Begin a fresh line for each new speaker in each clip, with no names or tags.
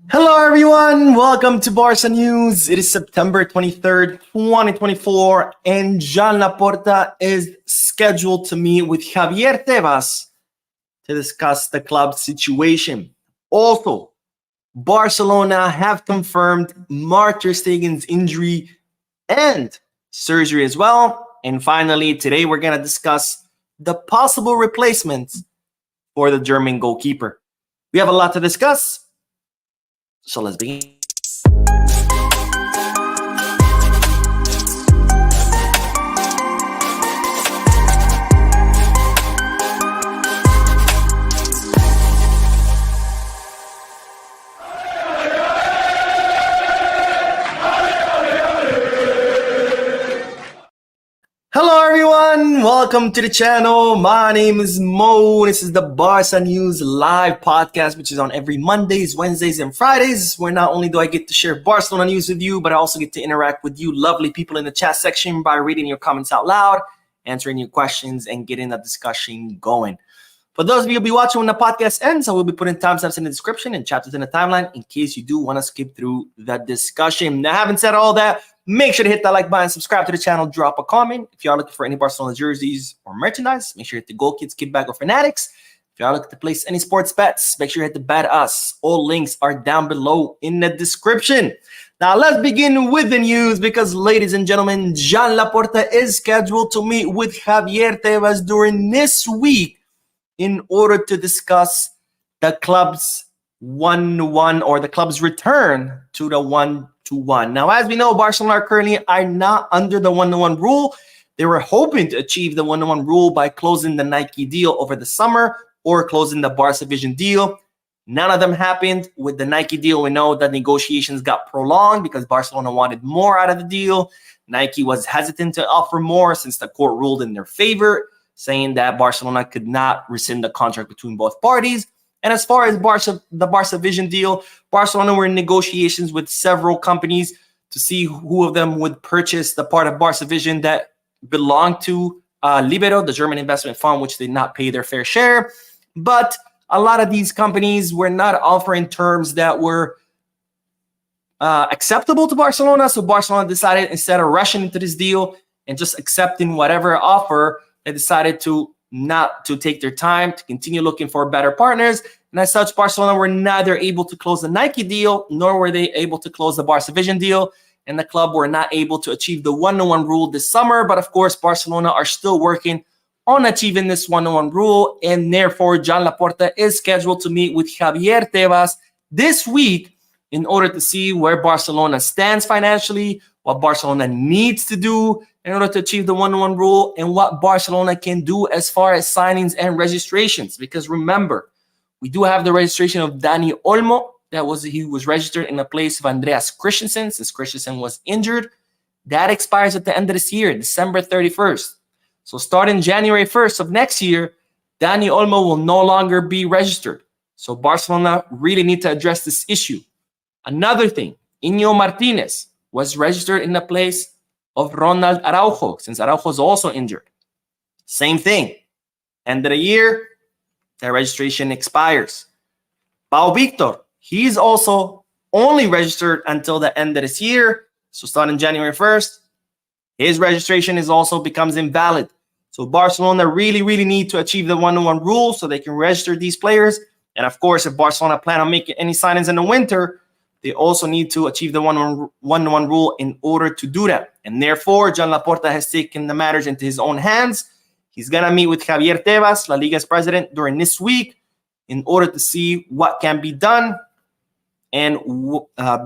Hello, everyone. Welcome to Barca News. It is September 23rd, 2024, and Jean Laporta is scheduled to meet with Javier Tebas to discuss the club's situation. Also, Barcelona have confirmed Ter Stegen's injury and surgery as well. And finally, today we're going to discuss the possible replacements for the German goalkeeper. We have a lot to discuss. So let's begin. Hello everyone, welcome to the channel. My name is Mo. This is the Barca News live podcast, which is on every Mondays, Wednesdays, and Fridays, where not only do I get to share Barcelona news with you, but I also get to interact with you lovely people in the chat section by reading your comments out loud, answering your questions, and getting the discussion going. For those of you who will be watching when the podcast ends, I will be putting timestamps in the description and chapters in the timeline in case you do want to skip through the discussion. Now, having said all that, make sure to hit that like button, subscribe to the channel, drop a comment. If you are looking for any Barcelona jerseys or merchandise, make sure to hit the Goal Kids, Kid Bag, or Fanatics. If you are looking to place any sports bets, make sure to hit the Bet Us. All links are down below in the description. Now, let's begin with the news because, ladies and gentlemen, Jean Laporta is scheduled to meet with Javier Tebas during this week in order to discuss the club's 1-1 or the club's return to the 1-1. Now, as we know, Barcelona currently are not under the 1-1 rule. They were hoping to achieve the 1-1 rule by closing the Nike deal over the summer or closing the Barca Vision deal. None of them happened. With the Nike deal, we know that negotiations got prolonged because Barcelona wanted more out of the deal. Nike was hesitant to offer more since the court ruled in their favor, saying that Barcelona could not rescind the contract between both parties. And as far as the Barca Vision deal, Barcelona were in negotiations with several companies to see who of them would purchase the part of Barca Vision that belonged to Libero, the German investment fund, which did not pay their fair share. But a lot of these companies were not offering terms that were acceptable to Barcelona. So Barcelona decided, instead of rushing into this deal and just accepting whatever offer, they decided to not to take their time, to continue looking for better partners. And as such, Barcelona were neither able to close the Nike deal, nor were they able to close the Barca Vision deal. And the club were not able to achieve the 1-1 rule this summer. But of course, Barcelona are still working on achieving this 1-1 rule. And therefore, Jean Laporta is scheduled to meet with Javier Tebas this week in order to see where Barcelona stands financially, what Barcelona needs to do in order to achieve the 1-1 rule, and what Barcelona can do as far as signings and registrations. Because remember, we do have the registration of Dani Olmo. He was registered in the place of Andreas Christensen since Christensen was injured. That expires at the end of this year, December 31st. So starting January 1st of next year, Dani Olmo will no longer be registered. So Barcelona really need to address this issue. Another thing, Iñigo Martinez was registered in the place of Ronald Araujo, since Araujo is also injured. Same thing. End of the year, their registration expires. Pau Victor, he's also only registered until the end of this year. So starting January 1st, his registration also becomes invalid. So Barcelona really need to achieve the 1-1 rule so they can register these players. And of course, if Barcelona plan on making any signings in the winter, they also need to achieve the 1-1 rule in order to do that. And therefore, Jean Laporta has taken the matters into his own hands. He's going to meet with Javier Tebas, La Liga's president, during this week in order to see what can be done and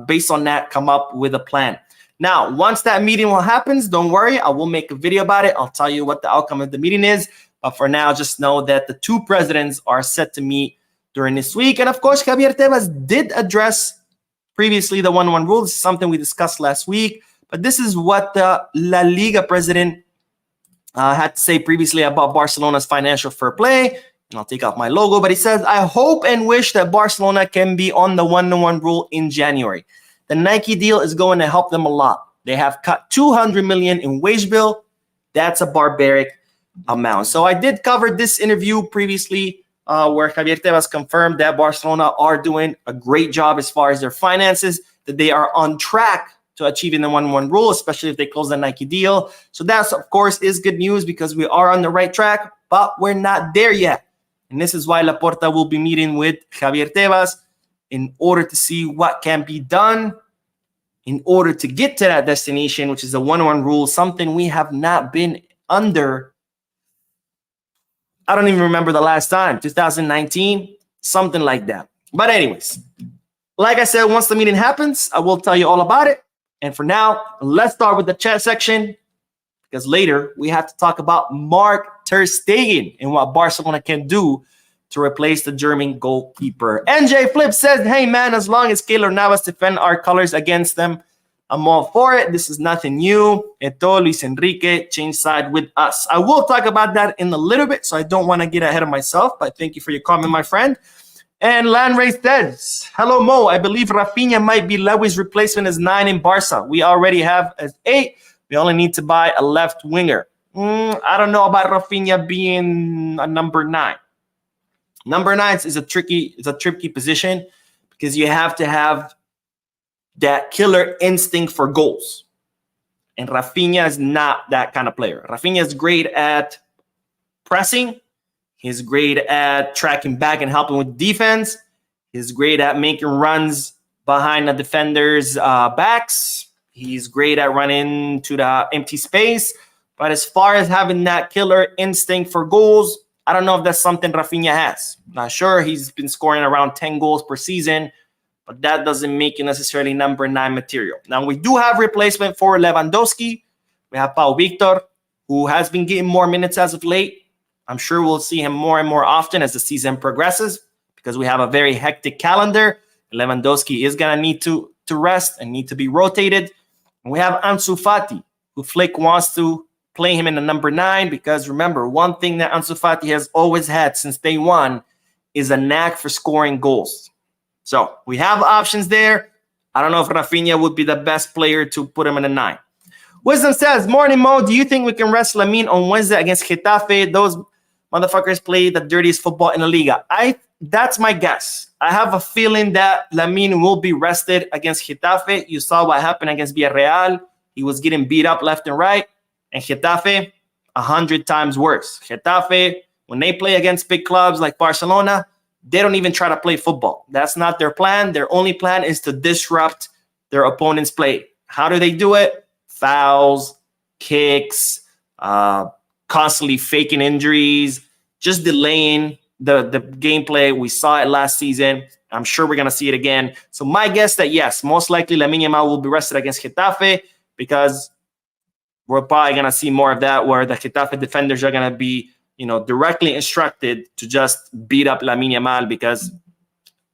based on that, come up with a plan. Now, once that meeting happens, don't worry. I will make a video about it. I'll tell you what the outcome of the meeting is. But for now, just know that the two presidents are set to meet during this week. And of course, Javier Tebas did address previously the 1-1 rule. This is something we discussed last week. But this is what the La Liga president had to say previously about Barcelona's financial fair play. And I'll take off my logo. But he says, I hope and wish that Barcelona can be on the 1-1 rule in January. The Nike deal is going to help them a lot. They have cut 200 million in wage bill. That's a barbaric amount. So I did cover this interview previously where Javier Tebas confirmed that Barcelona are doing a great job as far as their finances, that they are on track to achieving the 1-1 rule, especially if they close the Nike deal. So that's, of course, is good news because we are on the right track, but we're not there yet. And this is why Laporta will be meeting with Javier Tebas in order to see what can be done in order to get to that destination, which is the 1-1 rule, something we have not been under. I don't even remember the last time, 2019, something like that. But anyways, like I said, once the meeting happens, I will tell you all about it. And for now, let's start with the chat section, because later we have to talk about Mark Ter Stegen and what Barcelona can do to replace the German goalkeeper. NJ Flip says, hey man, as long as Keylor Navas defend our colors against them, I'm all for it. This is nothing new. Eto'o, Luis Enrique, change side with us. I will talk about that in a little bit, so I don't want to get ahead of myself, but thank you for your comment, my friend. And Landray says, hello, Mo. I believe Rafinha might be Lewy's replacement as 9 in Barca. We already have as 8. We only need to buy a left winger. I don't know about Rafinha being a number 9. Number 9 is a tricky position because you have to have that killer instinct for goals. And Rafinha is not that kind of player. Rafinha is great at pressing. He's great at tracking back and helping with defense. He's great at making runs behind the defender's backs. He's great at running to the empty space. But as far as having that killer instinct for goals, I don't know if that's something Rafinha has. Not sure. He's been scoring around 10 goals per season, but that doesn't make you necessarily number 9 material. Now, we do have replacement for Lewandowski. We have Pau Victor, who has been getting more minutes as of late. I'm sure we'll see him more and more often as the season progresses because we have a very hectic calendar. Lewandowski is going to need to rest and need to be rotated. And we have Ansu Fati, who Flick wants to play him in the number 9 because remember, one thing that Ansu Fati has always had since day one is a knack for scoring goals. So we have options there. I don't know if Rafinha would be the best player to put him in a 9. Wisdom says, morning, Mo. Do you think we can rest Lamine on Wednesday against Getafe? Those motherfuckers play the dirtiest football in the Liga. That's my guess. I have a feeling that Lamine will be rested against Getafe. You saw what happened against Villarreal. He was getting beat up left and right. And Getafe, 100 times worse. Getafe, when they play against big clubs like Barcelona, they don't even try to play football. That's not their plan. Their only plan is to disrupt their opponent's play. How do they do it? Fouls, kicks, constantly faking injuries, just delaying the gameplay. We saw it last season. I'm sure we're going to see it again. So my guess that, yes, most likely Lamine Yamal will be rested against Getafe because we're probably going to see more of that where the Getafe defenders are going to be, directly instructed to just beat up Lamine Yamal because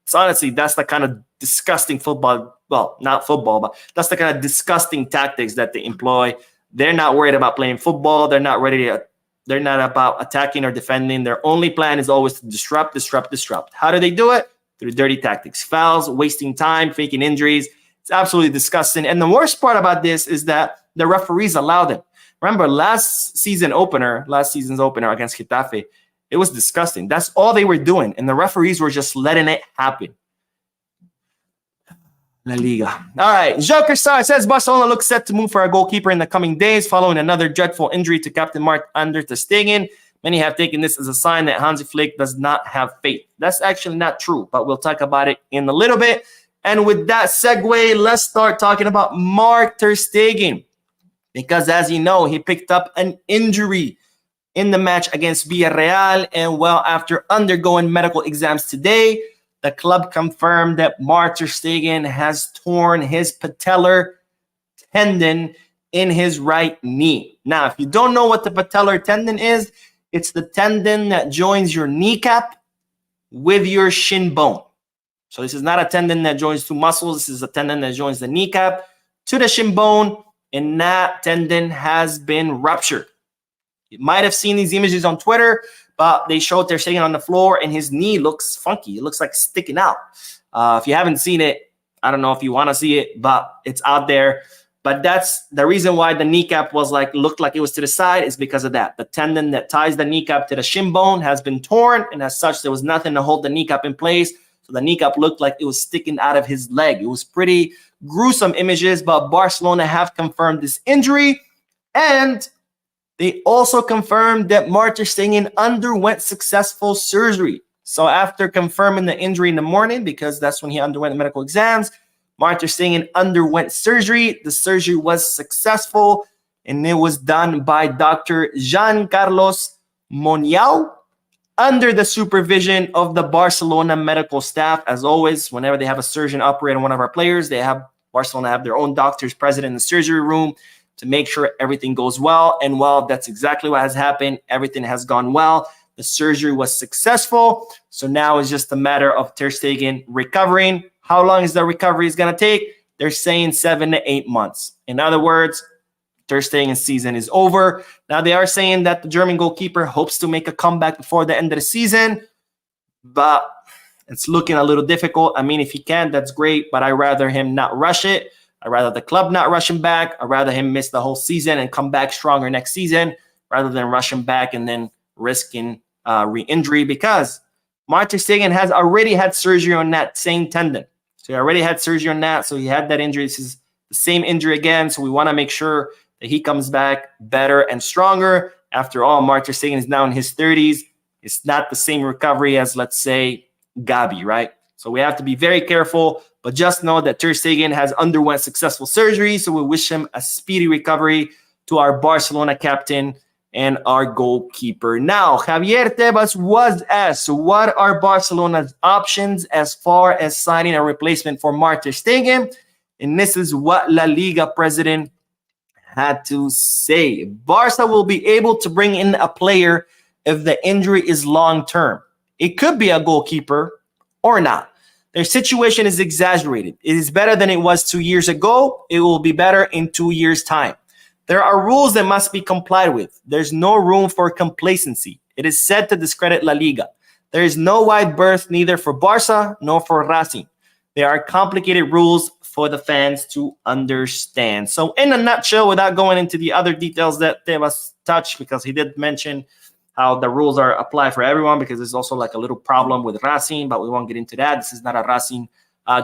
it's honestly, that's the kind of disgusting football. Well, not football, but that's the kind of disgusting tactics that they employ. They're not worried about playing football. They're not about attacking or defending. Their only plan is always to disrupt. How do they do it? Through dirty tactics, fouls, wasting time, faking injuries. It's absolutely disgusting. And the worst part about this is that the referees allow them. Remember, last season's opener against Getafe, it was disgusting. That's all they were doing. And the referees were just letting it happen. La Liga. All right. Joker Star says Barcelona looks set to move for a goalkeeper in the coming days following another dreadful injury to Captain Marc-Andre Ter Stegen. Many have taken this as a sign that Hansi Flick does not have faith. That's actually not true, but we'll talk about it in a little bit. And with that segue, let's start talking about Mark Ter Stegen. Because as you know, he picked up an injury in the match against Villarreal. And well, after undergoing medical exams today, the club confirmed that Mark Ter Stegen has torn his patellar tendon in his right knee. Now, if you don't know what the patellar tendon is, it's the tendon that joins your kneecap with your shin bone. So this is not a tendon that joins two muscles. This is a tendon that joins the kneecap to the shin bone, and that tendon has been ruptured. You might have seen these images on Twitter, but they showed Ter Stegen on the floor, and his knee looks funky. It looks like sticking out. If you haven't seen it, I don't know if you want to see it, but it's out there. But that's the reason why the kneecap was looked like it was to the side, is because of that. The tendon that ties the kneecap to the shin bone has been torn, and as such, there was nothing to hold the kneecap in place. So the kneecap looked like it was sticking out of his leg. It was pretty gruesome images, but Barcelona have confirmed this injury, and they also confirmed that Ter Stegen underwent successful surgery. So after confirming the injury in the morning, because that's when he underwent medical exams, Ter Stegen underwent surgery. The surgery was successful, and it was done by Dr. Jean Carlos Moniao under the supervision of the Barcelona medical staff. As always, whenever they have a surgeon operate on one of our players, Barcelona have their own doctors present in the surgery room to make sure everything goes well. And well, that's exactly what has happened. Everything has gone well. The surgery was successful. So now it's just a matter of Ter Stegen recovering. How long is the recovery is going to take? They're saying 7 to 8 months. In other words, Ter Stegen's season is over. Now, they are saying that the German goalkeeper hopes to make a comeback before the end of the season, but it's looking a little difficult. I mean, if he can, that's great, but I'd rather him not rush it. I'd rather the club not rush him back. I'd rather him miss the whole season and come back stronger next season rather than rush him back and then risking re-injury, because Ter Stegen has already had surgery on that same tendon. So he already had surgery on that. So he had that injury. This is the same injury again. So we want to make sure that he comes back better and stronger. After all, Ter Stegen is now in his 30s. It's not the same recovery as, let's say, Gabi, right? So we have to be very careful. But just know that Ter Stegen has underwent successful surgery. So we wish him a speedy recovery, to our Barcelona captain and our goalkeeper. Now, Javier Tebas was asked, what are Barcelona's options as far as signing a replacement for Ter Stegen? And this is what La Liga president had to say. Barca will be able to bring in a player if the injury is long-term. It could be a goalkeeper or not. Their situation is exaggerated. It is better than it was 2 years ago. It will be better in 2 years' time. There are rules that must be complied with. There's no room for complacency. It is said to discredit La Liga. There is no wide berth neither for Barca nor for Racing. There are complicated rules for the fans to understand. So in a nutshell, without going into the other details that Tebas touched, because he did mention how the rules are applied for everyone, because there's also like a little problem with Racing, but we won't get into that. This is not a Racing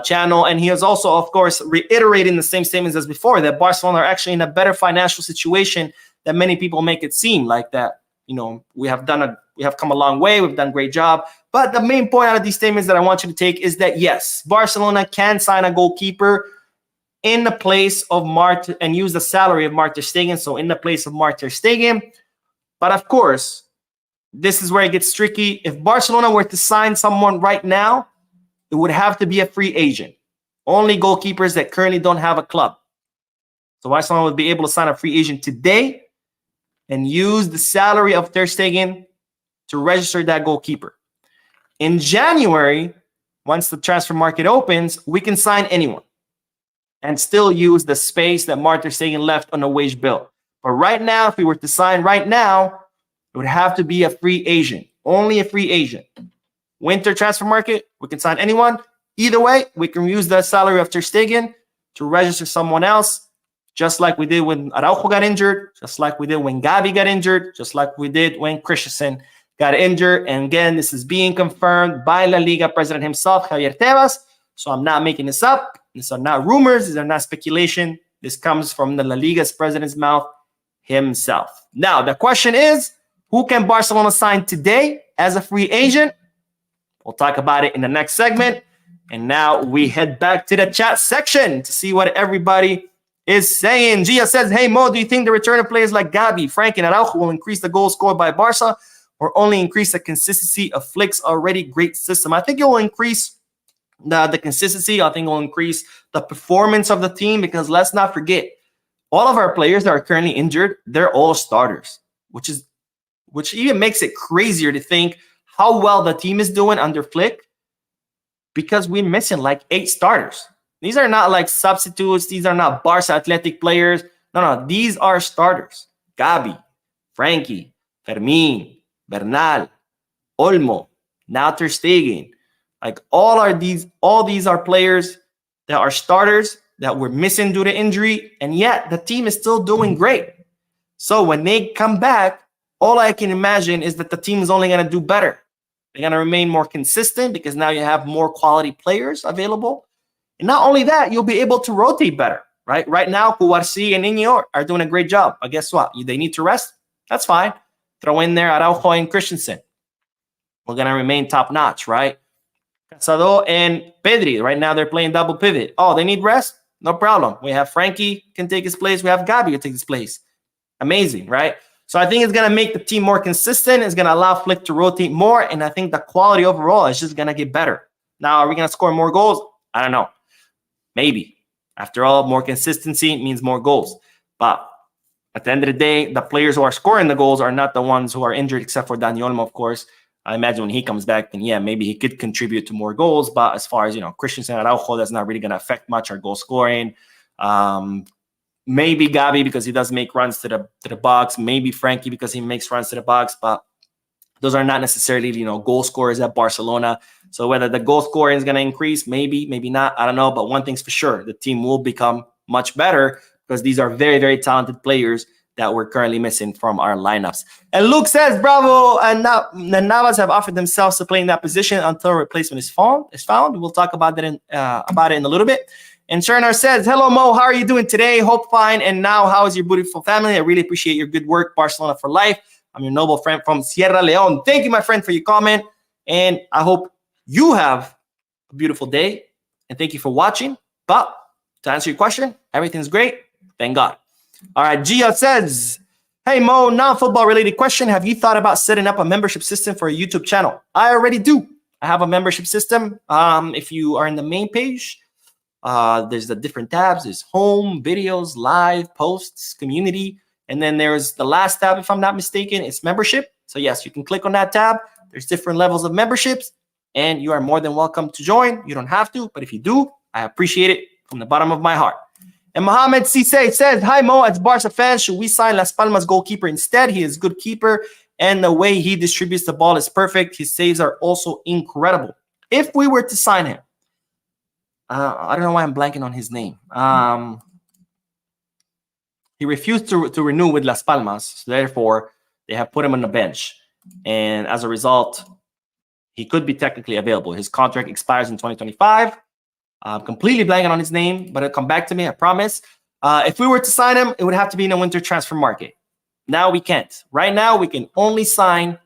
channel. And he is also, of course, reiterating the same statements as before, that Barcelona are actually in a better financial situation than many people make it seem like that. You know, we have come a long way. We've done a great job. But the main point out of these statements that I want you to take is that, yes, Barcelona can sign a goalkeeper in the place of and use the salary of Ter Stegen. So in the place of Ter Stegen. But of course, this is where it gets tricky. If Barcelona were to sign someone right now, it would have to be a free agent. Only goalkeepers that currently don't have a club. So Barcelona would be able to sign a free agent today and use the salary of Ter Stegen to register that goalkeeper. In January, once the transfer market opens, we can sign anyone and still use the space that Ter Stegen left on a wage bill. But right now, if we were to sign right now, it would have to be a free agent, only a free agent. Winter transfer market, we can sign anyone. Either way, we can use the salary of Ter Stegen to register someone else, just like we did when Araujo got injured, just like we did when Gabi got injured, just like we did when Christensen got injured. And again, this is being confirmed by La Liga president himself, Javier Tebas. So I'm not making this up. These are not rumors. These are not speculation. This comes from the La Liga's president's mouth himself. Now, the question is, who can Barcelona sign today as a free agent? We'll talk about it in the next segment. And now we head back to the chat section to see what everybody is saying. Gia says, hey, Mo, do you think the return of players like Gabi, Frank, and Araujo will increase the goals scored by Barca or only increase the consistency of Flick's already great system? I think it will increase the consistency. I think it will increase the performance of the team, because let's not forget, all of our players that are currently injured, they're all starters, which even makes it crazier to think how well the team is doing under Flick, because we're missing like 8 starters. These are not like substitutes. These are not Barca athletic players. No, these are starters. Gabi, Frankie, Fermin, Bernal, Olmo, now Ter Stegen. Like all these are players that are starters that were missing due to injury, and yet the team is still doing great. So when they come back, all I can imagine is that the team is only going to do better. They're going to remain more consistent because now you have more quality players available. And not only that, you'll be able to rotate better, right? Right now, Cubarsí and Iñigo are doing a great job. But guess what? They need to rest. That's fine. Throw in there Araujo and Christensen. We're going to remain top-notch, right? Casado and Pedri, right now they're playing double pivot. Oh, they need rest? No problem. We have Frankie can take his place. We have Gabi can take his place. Amazing, right? So I think it's going to make the team more consistent. It's going to allow Flick to rotate more. And I think the quality overall is just going to get better. Now, are we going to score more goals? I don't know. Maybe. After all, more consistency means more goals. But at the end of the day, the players who are scoring the goals are not the ones who are injured, except for Dani Olmo, of course. I imagine when he comes back, then yeah, maybe he could contribute to more goals. But as far as, Christensen and Araujo, that's not really going to affect much our goal scoring. Maybe Gabi because he does make runs to the box. Maybe Frankie because he makes runs to the box. But those are not necessarily, goal scorers at Barcelona. So whether the goal scoring is going to increase, maybe not. I don't know. But one thing's for sure, the team will become much better because these are very, very talented players that we're currently missing from our lineups. And Luke says, Bravo and Navas have offered themselves to play in that position until a replacement is found. We'll talk about that about it in a little bit. And Shernar says, hello, Mo. How are you doing today? Hope fine. And now, how is your beautiful family? I really appreciate your good work. Barcelona for life. I'm your noble friend from Sierra Leone. Thank you, my friend, for your comment. And I hope you have a beautiful day. And thank you for watching. But to answer your question, everything's great. Thank God. All right, Gia says, hey, Mo, non-football related question. Have you thought about setting up a membership system for a YouTube channel? I already do. I have a membership system. If you are in the main page, there's the different tabs. There's home, videos, live, posts, community. And then there's the last tab, if I'm not mistaken, it's membership. So yes, you can click on that tab. There's different levels of memberships and you are more than welcome to join. You don't have to, but if you do, I appreciate it from the bottom of my heart. And Mohamed Cisse says, hi, Mo, as Barca fans, should we sign Las Palmas goalkeeper instead? He is a good keeper and the way he distributes the ball is perfect. His saves are also incredible. If we were to sign him, I don't know why I'm blanking on his name. He refused to renew with Las Palmas. So therefore, they have put him on the bench. And as a result, he could be technically available. His contract expires in 2025. I'm completely blanking on his name, but it'll come back to me, I promise. If we were to sign him, it would have to be in the winter transfer market. Now we can't. Right now, we can only sign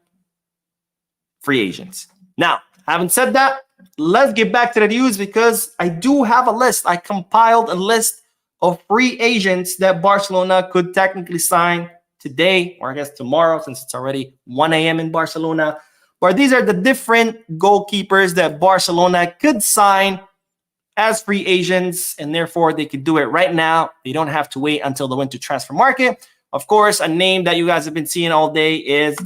free agents. Now, having said that, let's get back to the news because I do have a list. I compiled a list of free agents that Barcelona could technically sign today, or I guess tomorrow, since it's already 1 a.m. in Barcelona. Where these are the different goalkeepers that Barcelona could sign as free agents, and therefore they could do it right now. They don't have to wait until the winter transfer market. Of course, a name that you guys have been seeing all day is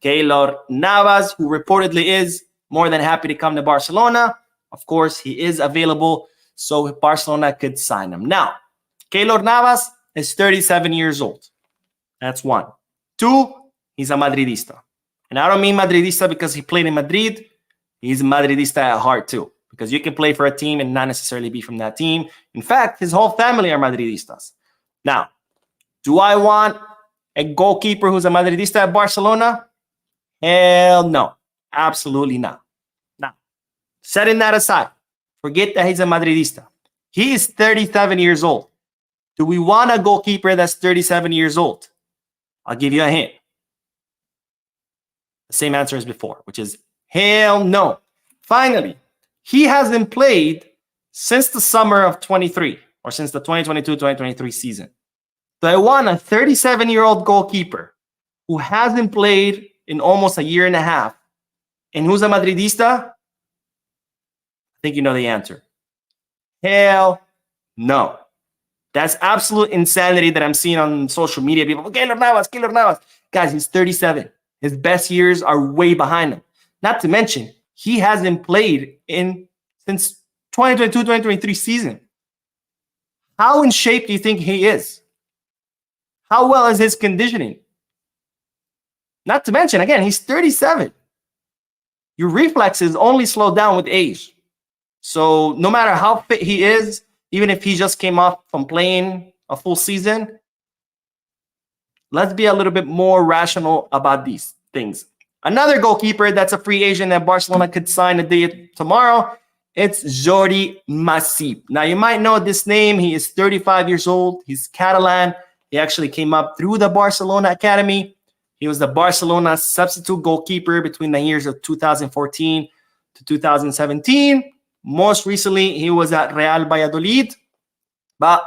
Keylor Navas, who reportedly is more than happy to come to Barcelona. Of course, he is available, so Barcelona could sign him. Now, Keylor Navas is 37 years old. That's one. Two, he's a Madridista. And I don't mean Madridista because he played in Madrid. He's a Madridista at heart too. Because you can play for a team and not necessarily be from that team. In fact, his whole family are Madridistas. Now, do I want a goalkeeper who's a Madridista at Barcelona? Hell no. Absolutely not. Now, setting that aside, forget that he's a Madridista. He is 37 years old. Do we want a goalkeeper that's 37 years old? I'll give you a hint. The same answer as before, which is hell no. Finally, he hasn't played since the summer of 23 or since the 2022-2023 season. So I want a 37-year-old goalkeeper who hasn't played in almost a year and a half and who's a Madridista. I think you know the answer. Hell no. That's absolute insanity that I'm seeing on social media. People, Keylor Navas. Guys, he's 37. His best years are way behind him. Not to mention, he hasn't played since 2022-2023 season. How in shape do you think he is? How well is his conditioning? Not to mention, again, he's 37. Your reflexes only slow down with age. So no matter how fit he is, even if he just came off from playing a full season. Let's be a little bit more rational about these things. Another goalkeeper that's a free agent that Barcelona could sign a day tomorrow, it's Jordi Masip. Now, you might know this name. He is 35 years old. He's Catalan. He actually came up through the Barcelona Academy. He was the Barcelona substitute goalkeeper between the years of 2014 to 2017. Most recently, he was at Real Valladolid. But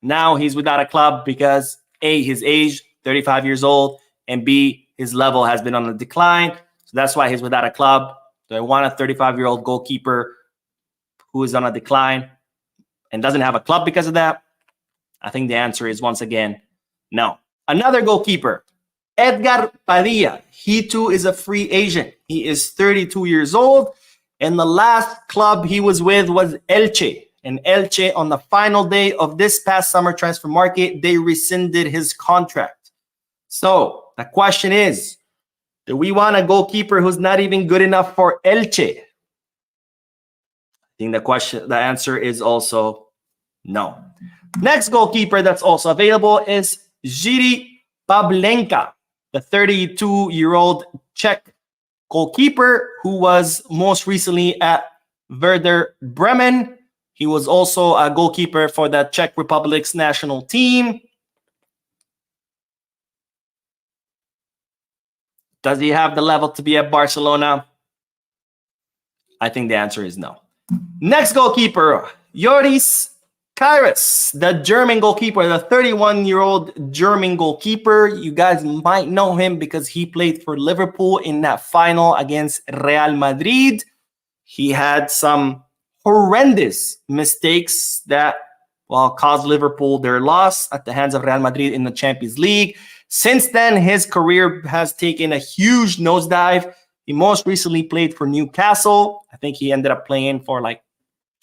now he's without a club because A, his age, 35 years old, and B, his level has been on the decline. So that's why he's without a club. So I want a 35-year-old goalkeeper who is on a decline and doesn't have a club because of that. I think the answer is, once again, no. Another goalkeeper, Edgar Padilla. He too is a free agent. He is 32 years old. And the last club he was with was Elche. And Elche, on the final day of this past summer transfer market, they rescinded his contract. So the question is, do we want a goalkeeper who's not even good enough for Elche? I think the answer is also no. Next goalkeeper that's also available is Jiří Pavlenka, the 32-year-old Czech goalkeeper who was most recently at Werder Bremen. He was also a goalkeeper for the Czech Republic's national team. Does he have the level to be at Barcelona? I think the answer is no. Next goalkeeper, Joris Karius, the German goalkeeper, the 31-year-old German goalkeeper. You guys might know him because he played for Liverpool in that final against Real Madrid. He had some horrendous mistakes that, well, caused Liverpool their loss at the hands of Real Madrid in the Champions League. Since then, his career has taken a huge nosedive. He most recently played for Newcastle. I think he ended up playing for like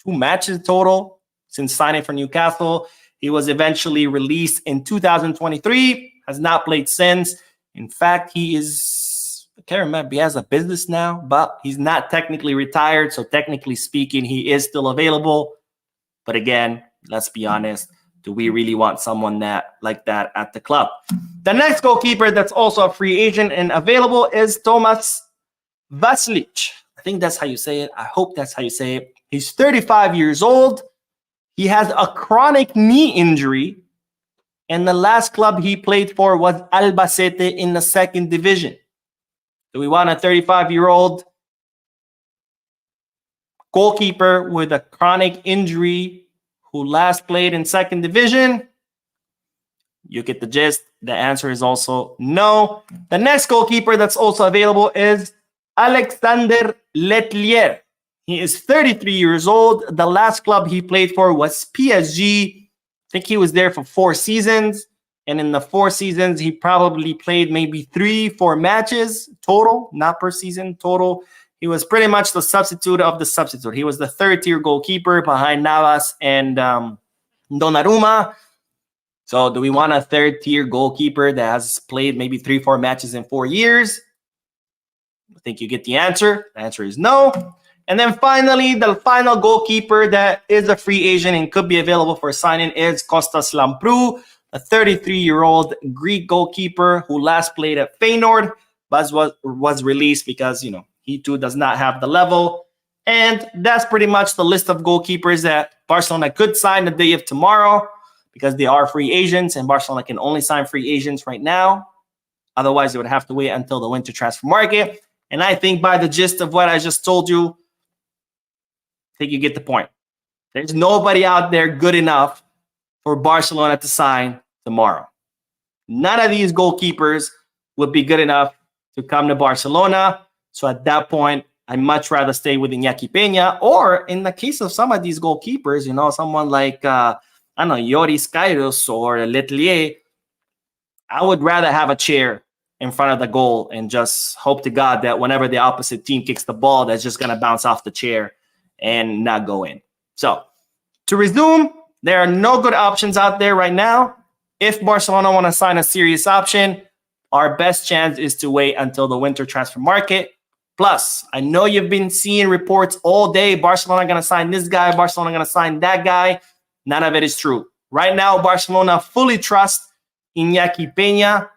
2 matches total since signing for Newcastle. He was eventually released in 2023, has not played since. In fact, he is, I can't remember, he has a business now, but he's not technically retired. So technically speaking, he is still available. But again, let's be honest. Do we really want someone like that at the club? The next goalkeeper that's also a free agent and available is Tomas Vasilic. I think that's how you say it. I hope that's how you say it. He's 35 years old. He has a chronic knee injury. And the last club he played for was Albacete in the 2nd division. Do we want a 35-year-old goalkeeper with a chronic injury who last played in 2nd division? You get the gist. The answer is also no. The next goalkeeper that's also available is Alexander Letelier. He is 33 years old. The last club he played for was PSG. I think he was there for 4 seasons. And in the 4 seasons, he probably played maybe 3-4 matches total, not per season, total. He was pretty much the substitute of the substitute. He was the 3rd-tier goalkeeper behind Navas and Donnarumma. So do we want a 3rd-tier goalkeeper that has played maybe 3-4 matches in 4 years? I think you get the answer. The answer is no. And then finally, the final goalkeeper that is a free agent and could be available for signing is Kostas Lamprou, a 33-year-old Greek goalkeeper who last played at Feyenoord, but was released because, you know, he too does not have the level. And that's pretty much the list of goalkeepers that Barcelona could sign the day of tomorrow because they are free agents and Barcelona can only sign free agents right now. Otherwise, they would have to wait until the winter transfer market. And I think by the gist of what I just told you, I think you get the point. There's nobody out there good enough for Barcelona to sign tomorrow. None of these goalkeepers would be good enough to come to Barcelona. So at that point, I'd much rather stay with Iñaki Peña, or in the case of some of these goalkeepers, you know, someone like, I don't know, Joris Karius or Letelier, I would rather have a chair in front of the goal and just hope to God that whenever the opposite team kicks the ball, that's just going to bounce off the chair and not go in. So to resume, there are no good options out there right now. If Barcelona want to sign a serious option, our best chance is to wait until the winter transfer market. Plus, I know you've been seeing reports all day. Barcelona going to sign this guy. Barcelona going to sign that guy. None of it is true. Right now, Barcelona fully trusts Iñaki Peña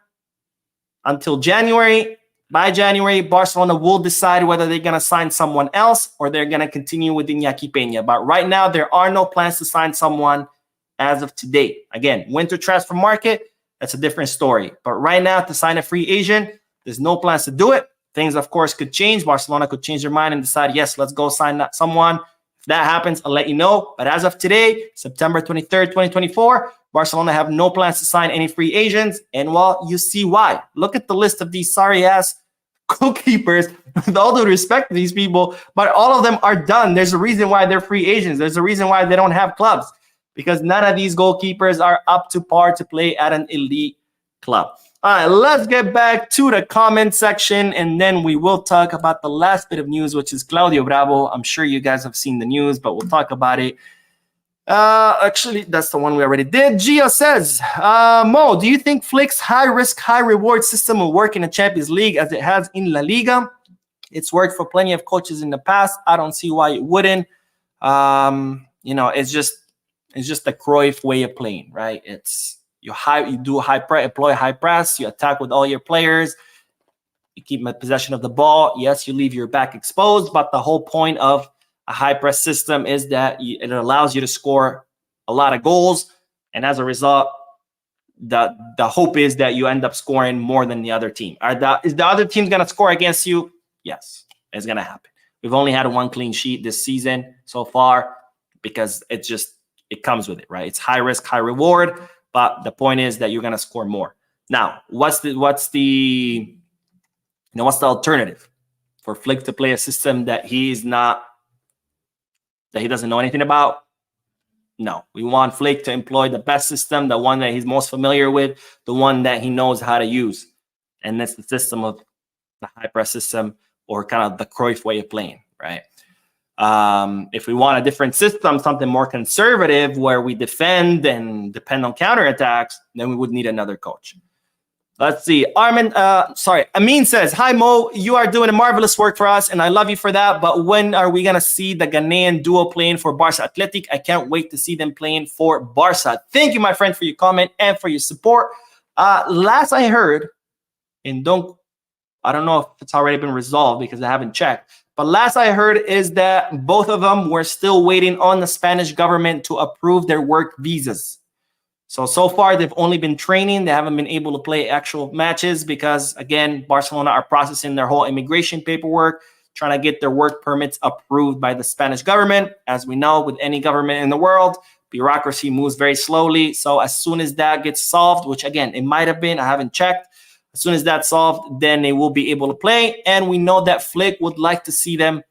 until January. By January, Barcelona will decide whether they're going to sign someone else or they're going to continue with Iñaki Peña. But right now, there are no plans to sign someone as of today. Again, winter transfer market, that's a different story. But right now, to sign a free agent, there's no plans to do it. Things, of course, could change. Barcelona could change their mind and decide, yes, let's go sign that someone. If that happens, I'll let you know. But as of today, September 23rd, 2024, Barcelona have no plans to sign any free agents. And well, you see why. Look at the list of these sorry-ass goalkeepers, with all due respect to these people, but all of them are done. There's a reason why they're free agents. There's a reason why they don't have clubs, because none of these goalkeepers are up to par to play at an elite club. All right, let's get back to the comment section, and then we will talk about the last bit of news, which is Claudio Bravo. I'm sure you guys have seen the news, but we'll talk about it. Actually, that's the one we already did. Gio says, Mo, do you think Flick's high-risk, high-reward system will work in the Champions League as it has in La Liga? It's worked for plenty of coaches in the past. I don't see why it wouldn't. It's just the Cruyff way of playing, right? It's you employ high press, you attack with all your players, you keep possession of the ball. Yes, you leave your back exposed, but the whole point of a high press system is that it allows you to score a lot of goals, and as a result, the hope is that you end up scoring more than the other team. Is the other team going to score against you? Yes, it's going to happen. We've only had one clean sheet this season so far because it comes with it, right? It's high risk, high reward, but the point is that you're going to score more. Now, what's the alternative for Flick to play a system that he doesn't know anything about? No, we want Flick to employ the best system, the one that he's most familiar with, the one that he knows how to use. And that's the system of the high press system, or kind of the Cruyff way of playing, right? If we want a different system, something more conservative where we defend and depend on counterattacks, then we would need another coach. Let's see. Amin says, hi, Mo. You are doing a marvelous work for us, and I love you for that. But when are we going to see the Ghanaian duo playing for Barca Athletic? I can't wait to see them playing for Barca. Thank you, my friend, for your comment and for your support. Last I heard, and I don't know if it's already been resolved because I haven't checked, but last I heard is that both of them were still waiting on the Spanish government to approve their work visas. So far, they've only been training. They haven't been able to play actual matches because, again, Barcelona are processing their whole immigration paperwork, trying to get their work permits approved by the Spanish government. As we know, with any government in the world, bureaucracy moves very slowly. So as soon as that gets solved, which, again, it might have been, I haven't checked. As soon as that's solved, then they will be able to play. And we know that Flick would like to see them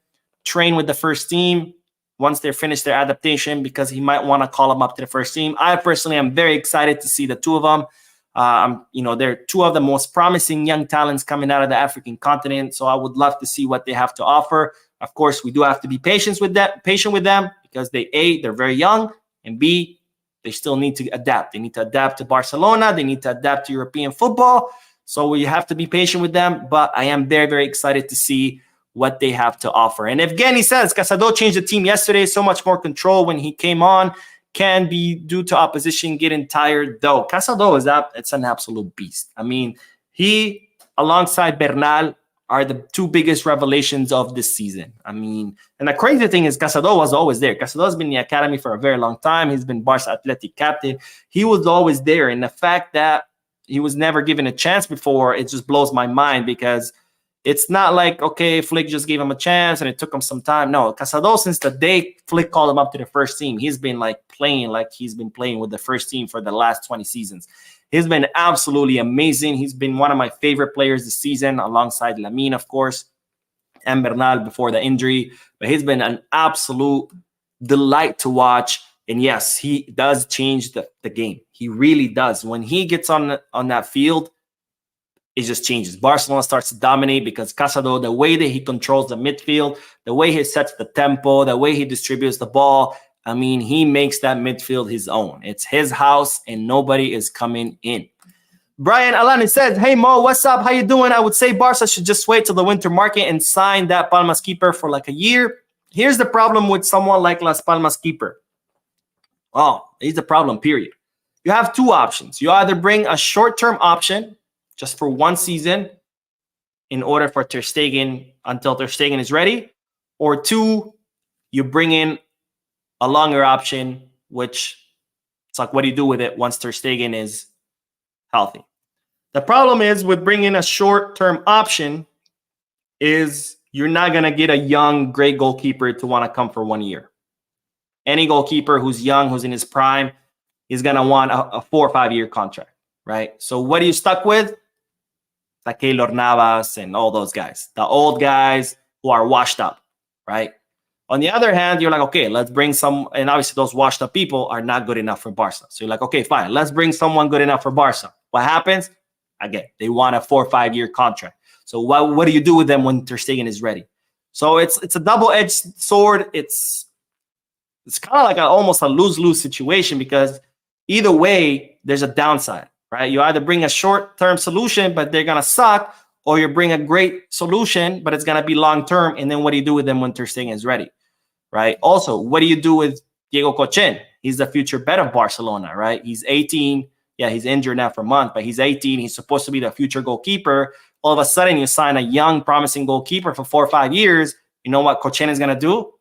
train with the first team once they're finished their adaptation, because he might want to call them up to the first team. I personally am very excited to see the two of them. They're two of the most promising young talents coming out of the African continent. So I would love to see what they have to offer. Of course, we do have to be patient with them because they're very young, and B, they still need to adapt. They need to adapt to Barcelona. They need to adapt to European football. So we have to be patient with them. But I am very, very excited to see what they have to offer. And Evgeny says, Casado changed the team yesterday. So much more control when he came on. Can be due to opposition getting tired, though. Casado it's an absolute beast. I mean, he, alongside Bernal, are the two biggest revelations of this season. I mean, and the crazy thing is Casado was always there. Casado has been in the academy for a very long time. He's been Barca Athletic captain. He was always there. And the fact that he was never given a chance before, it just blows my mind, because it's not like, okay, Flick just gave him a chance and it took him some time. No, Casado, since the day Flick called him up to the first team, he's been playing like he's been playing with the first team for the last 20 seasons. He's been absolutely amazing. He's been one of my favorite players this season, alongside Lamine, of course, and Bernal before the injury. But he's been an absolute delight to watch. And yes, he does change the game. He really does. When he gets on that field, it just changes. Barcelona starts to dominate because Casado, the way that he controls the midfield, the way he sets the tempo, the way he distributes the ball, I mean, he makes that midfield his own. It's his house and nobody is coming in. Brian Alani said, hey, Mo, what's up? How you doing? I would say Barca should just wait till the winter market and sign that Palmas keeper for like a year. Here's the problem with someone like Las Palmas keeper. Well, it's a problem, period. You have two options. You either bring a short-term option just for one season in order for Ter Stegen until Ter Stegen is ready, or two, you bring in a longer option, which it's like, what do you do with it once Ter Stegen is healthy? The problem is with bringing a short-term option is you're not going to get a young, great goalkeeper to want to come for 1 year. Any goalkeeper who's young, who's in his prime, is going to want a 4 or 5 year contract, right? So what are you stuck with? Like Keylor Navas and all those guys, the old guys who are washed up, right? On the other hand, you're like, okay, let's bring some, and obviously those washed up people are not good enough for Barca. So you're like, okay, fine, let's bring someone good enough for Barca. What happens? Again, they want a 4 or 5 year contract. So what do you do with them when Ter Stegen is ready? So it's a double-edged sword. It's kind of like almost a lose-lose situation, because either way, there's a downside, right? You either bring a short-term solution, but they're going to suck, or you bring a great solution, but it's going to be long-term. And then what do you do with them when Ter Stegen is ready, right? Also, what do you do with Diego Kochen? He's the future bet of Barcelona, right? He's 18. Yeah, he's injured now for a month, but he's 18. He's supposed to be the future goalkeeper. All of a sudden, you sign a young, promising goalkeeper for 4 or 5 years. You know what Kochen is going to do?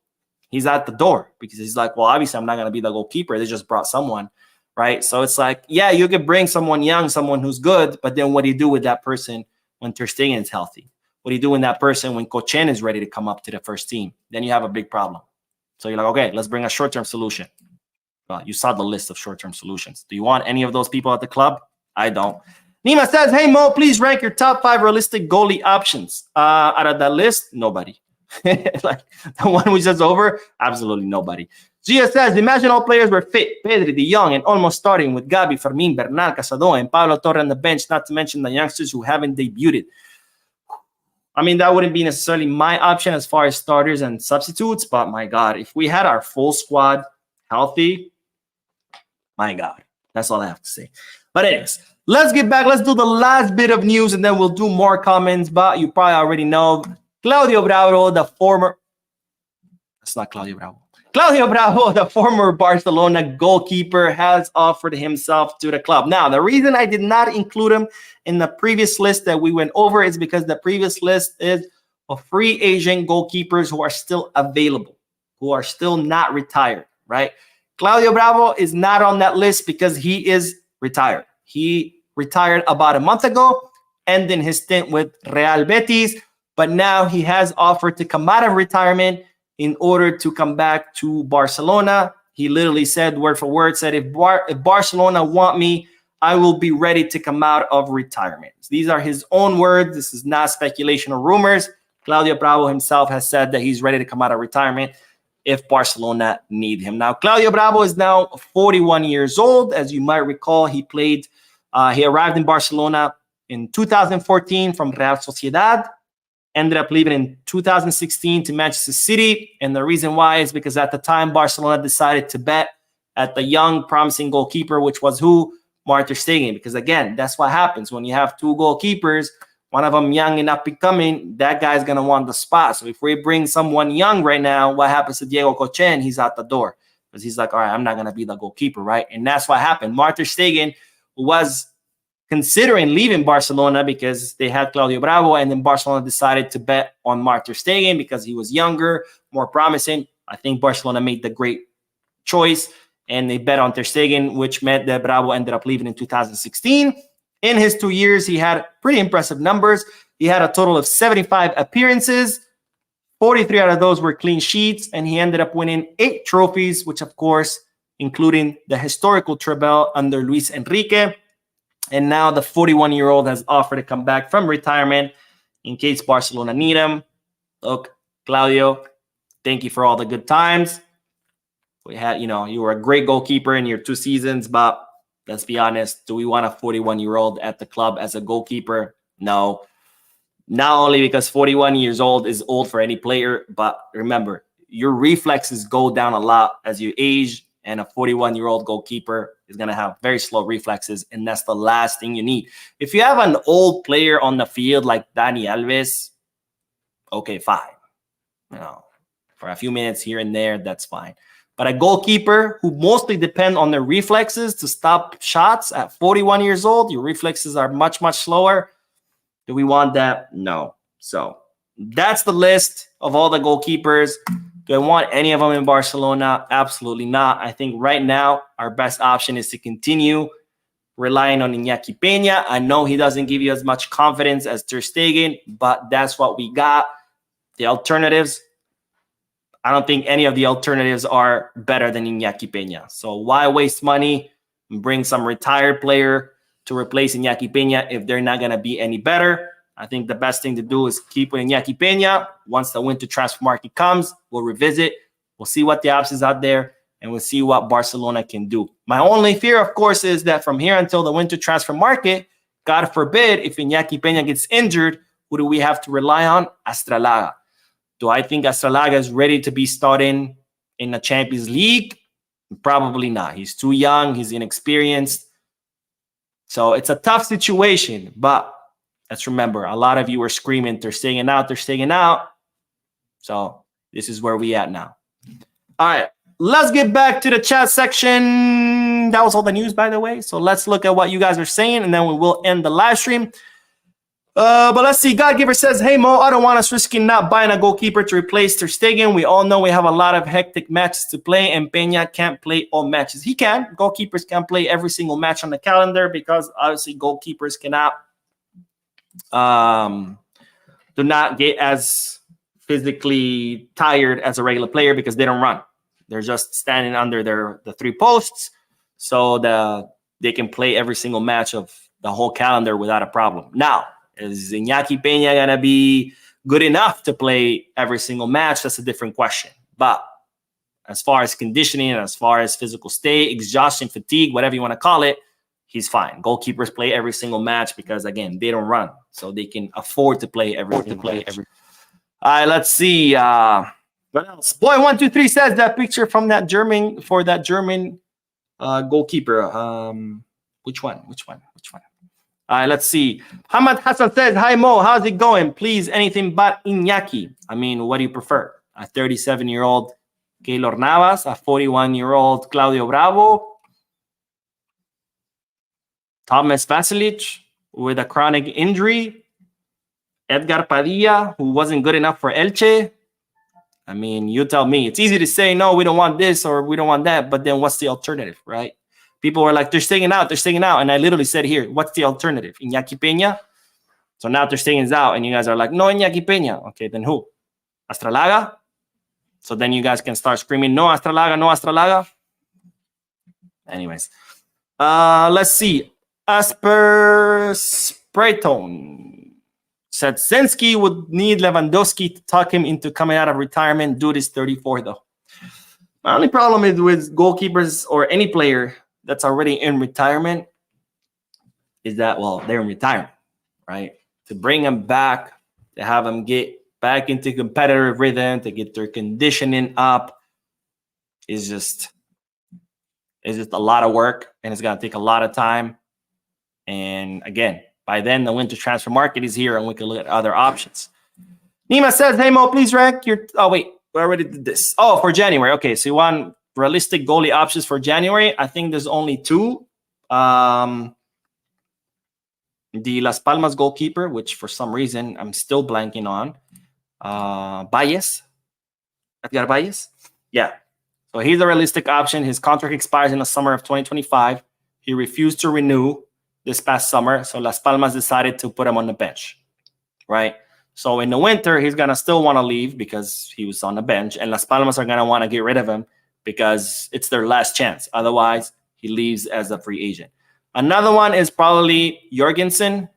He's at the door, because he's like, well, obviously, I'm not going to be the goalkeeper. They just brought someone, right? So it's like, yeah, you could bring someone young, someone who's good, but then what do you do with that person when Ter Stegen is healthy? What do you do with that person when Kochen is ready to come up to the first team? Then you have a big problem. So you're like, okay, let's bring a short-term solution. Well, you saw the list of short-term solutions. Do you want any of those people at the club? I don't. Nima says, hey, Mo, please rank your top 5 realistic goalie options. Out of that list, nobody. Like the one we just over, absolutely nobody. Gia says, imagine all players were fit. Pedri, De Jong, and almost starting with Gabi, Fermin, Bernal, Casado, and Pablo Torre on the bench, not to mention the youngsters who haven't debuted. I mean, that wouldn't be necessarily my option as far as starters and substitutes, but my God, if we had our full squad healthy, my God, that's all I have to say. But anyways, let's get back. Let's do the last bit of news, and then we'll do more comments. But you probably already know Claudio Bravo, the former... That's not Claudio Bravo. Claudio Bravo, the former Barcelona goalkeeper, has offered himself to the club. Now, the reason I did not include him in the previous list that we went over is because the previous list is of free agent goalkeepers who are still available, who are still not retired, right? Claudio Bravo is not on that list because he is retired. He retired about a month ago, ending his stint with Real Betis, but now he has offered to come out of retirement in order to come back to Barcelona. He literally said, word for word, said, if Barcelona want me, I will be ready to come out of retirement. These are his own words. This is not speculation or rumors. Claudio Bravo himself has said that he's ready to come out of retirement if Barcelona need him. Now, Claudio Bravo is now 41 years old. As you might recall, he arrived in Barcelona in 2014 from Real Sociedad, ended up leaving in 2016 to Manchester City. And the reason why is because at the time, Barcelona decided to bet at the young, promising goalkeeper, which was who? Ter Stegen. Because again, that's what happens when you have two goalkeepers, one of them young and up and coming, that guy's going to want the spot. So if we bring someone young right now, what happens to Diego Kochen? He's out the door because he's like, all right, I'm not going to be the goalkeeper, right? And that's what happened. Ter Stegen was considering leaving Barcelona because they had Claudio Bravo, and then Barcelona decided to bet on Ter Stegen because he was younger, more promising. I think Barcelona made the great choice, and they bet on Ter Stegen, which meant that Bravo ended up leaving in 2016. In his 2 years, he had pretty impressive numbers. He had a total of 75 appearances. 43 out of those were clean sheets, and he ended up winning 8 trophies, which, of course, including the historical treble under Luis Enrique. And now the 41-year-old has offered to come back from retirement in case Barcelona need him. Look, Claudio, thank you for all the good times. We had, you were a great goalkeeper in your 2 seasons, but let's be honest, do we want a 41-year-old at the club as a goalkeeper? No. Not only because 41 years old is old for any player, but remember, your reflexes go down a lot as you age, and a 41-year-old goalkeeper is going to have very slow reflexes, and that's the last thing you need. If you have an old player on the field like Dani Alves, okay, fine. For a few minutes here and there, that's fine. But a goalkeeper who mostly depend on their reflexes to stop shots at 41 years old, your reflexes are much, much slower. Do we want that? No. So that's the list of all the goalkeepers. Do I want any of them in Barcelona? Absolutely not. I think right now our best option is to continue relying on Iñaki Peña. I know he doesn't give you as much confidence as Ter Stegen, but that's what we got. The alternatives, I don't think any of the alternatives are better than Iñaki Peña. So why waste money and bring some retired player to replace Iñaki Peña if they're not going to be any better? I think the best thing to do is keep with Iñaki Peña. Once the winter transfer market comes, we'll revisit. We'll see what the options out there, and we'll see what Barcelona can do. My only fear, of course, is that from here until the winter transfer market, God forbid, if Iñaki Peña gets injured, who do we have to rely on? Astralaga. Do I think Astralaga is ready to be starting in the Champions League? Probably not. He's too young. He's inexperienced. So it's a tough situation, but let's remember, a lot of you are screaming, they're staying out, they're staying out. So this is where we at now. All right, let's get back to the chat section. That was all the news, by the way. So let's look at what you guys are saying, and then we will end the live stream. But let's see. Godgiver says, hey, Mo, I don't want us risking not buying a goalkeeper to replace Ter Stegen. We all know we have a lot of hectic matches to play, and Peña can't play all matches. He can. Goalkeepers can't play every single match on the calendar because obviously goalkeepers cannot do not get as physically tired as a regular player because they don't run. They're just standing under the three posts, so they can play every single match of the whole calendar without a problem. Now, is Iñaki Peña gonna be good enough to play every single match? That's a different question. But as far as conditioning, as far as physical state, exhaustion, fatigue, whatever you want to call it, he's fine. Goalkeepers play every single match because, again, they don't run, so they can afford to play every. All right, let's see. What else? Boy123 says that picture from that German goalkeeper. Which one? All right, let's see. Hamad Hassan says, hi, Mo. How's it going? Please, anything but Iñaki. I mean, what do you prefer? A 37-year-old Keylor Navas, a 41-year-old Claudio Bravo, Thomas Vasilic with a chronic injury, Edgar Padilla, who wasn't good enough for Elche. I mean, you tell me. It's easy to say, no, we don't want this or we don't want that, but then what's the alternative, right? People were like, they're staying out. And I literally said here, what's the alternative? Iñaki Peña? So now Ter Stegen's out, and you guys are like, no, Iñaki Peña. Okay, then who? Astralaga? So then you guys can start screaming, no Astralaga, no Astralaga. Anyways, let's see. Asper Spraytone said Senski would need Lewandowski to talk him into coming out of retirement. Dude is 34, though. My only problem is with goalkeepers or any player that's already in retirement is that, well, they're in retirement, right? To bring them back, to have them get back into competitive rhythm, to get their conditioning up is just a lot of work, and it's going to take a lot of time. And again, by then, the winter transfer market is here, and we can look at other options. Nima says, hey, Mo, please rank your... Oh, wait. We already did this. Oh, for January. Okay, so you want realistic goalie options for January? I think there's only two. The Las Palmas goalkeeper, which for some reason I'm still blanking on. Baez. Edgar Baez? Yeah. So he's a realistic option. His contract expires in the summer of 2025. He refused to renew this past summer, so Las Palmas decided to put him on the bench, right? So in the winter, he's going to still want to leave because he was on the bench, and Las Palmas are going to want to get rid of him because it's their last chance. Otherwise, he leaves as a free agent. Another one is probably Jorgensen,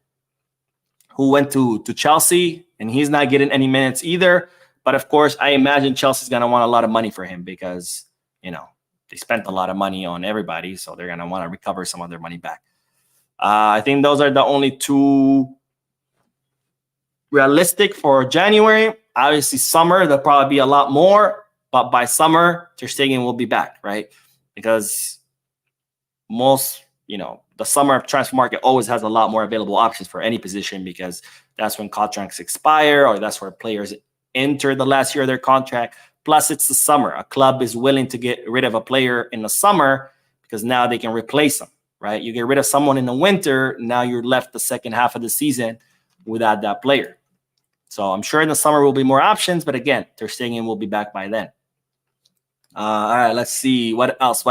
who went to Chelsea, and he's not getting any minutes either. But of course, I imagine Chelsea's going to want a lot of money for him because, you know, they spent a lot of money on everybody, so they're going to want to recover some of their money back. I think those are the only two realistic for January. Obviously, summer, there'll probably be a lot more, but by summer, Ter Stegen will be back, right? Because most, the summer transfer market always has a lot more available options for any position because that's when contracts expire or that's where players enter the last year of their contract. Plus, it's the summer. A club is willing to get rid of a player in the summer because now they can replace them, right? You get rid of someone in the winter, now you're left the second half of the season without that player. So I'm sure in the summer will be more options, but again, Ter Stegen will be back by then. All right, let's see. What else?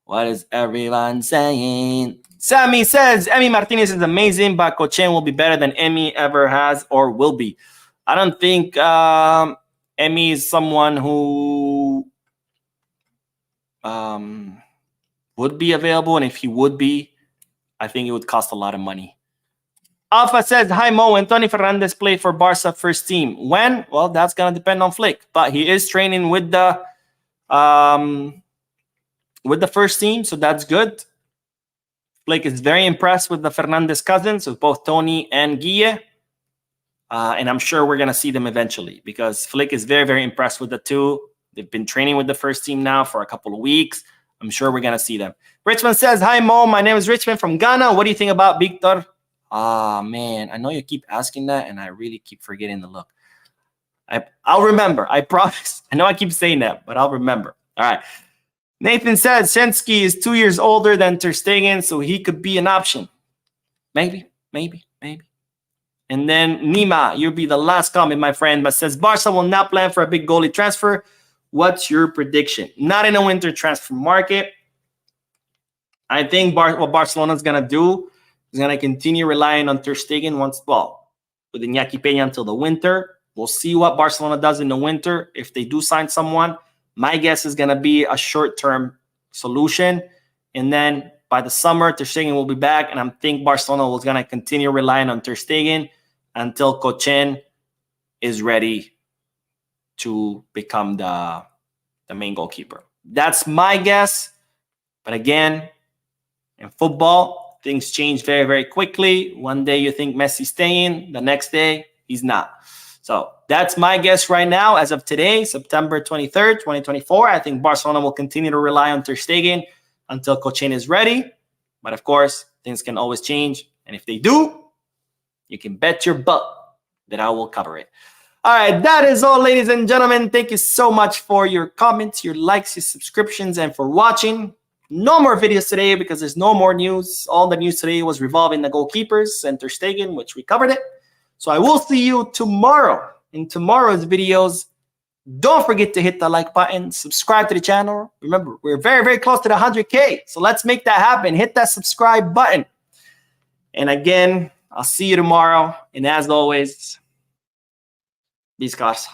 What is everyone saying? Sammy says, Emi Martinez is amazing, but Cochen will be better than Emi ever has or will be. I don't think Emi is someone who would be available. And if he would be, I think it would cost a lot of money. Alpha says, hi Mo, Antonio Fernandez played for Barca first team. When? Well, that's going to depend on Flick. But he is training with the first team, so that's good. Flick is very impressed with the Fernandez cousins, with both Tony and Guille. And I'm sure we're going to see them eventually because Flick is very, very impressed with the two. They've been training with the first team now for a couple of weeks. I'm sure we're going to see them. Richmond says, hi, Mo. My name is Richmond from Ghana. What do you think about Victor? Ah, man. I know you keep asking that, and I really keep forgetting the look. I'll remember. I promise. I know I keep saying that, but I'll remember. All right. Nathan says, Shensky is 2 years older than Ter Stegen, so he could be an option. Maybe. And then Nima, you'll be the last comment, my friend, but says Barca will not plan for a big goalie transfer. What's your prediction? Not in a winter transfer market. I think what Barcelona's going to do is going to continue relying on Ter Stegen with Iñaki Peña until the winter. We'll see what Barcelona does in the winter. If they do sign someone, my guess is going to be a short-term solution. And then by the summer, Ter Stegen will be back, and I think Barcelona was going to continue relying on Ter Stegen until Cochen is ready to become the main goalkeeper. That's my guess. But again, in football, things change very, very quickly. One day you think Messi's staying, the next day he's not. So that's my guess right now. As of today, September 23rd, 2024, I think Barcelona will continue to rely on Ter Stegen until Cochen is ready. But of course, things can always change. And if they do, you can bet your butt that I will cover it. All right, that is all, ladies and gentlemen. Thank you so much for your comments, your likes, your subscriptions, and for watching. No more videos today because there's no more news. All the news today was revolving the goalkeepers and Ter Stegen, which we covered it. So I will see you tomorrow in tomorrow's videos. Don't forget to hit the like button, subscribe to the channel. Remember, we're very, very close to the 100K. So let's make that happen. Hit that subscribe button. And again, I'll see you tomorrow. And as always, Viscarsa.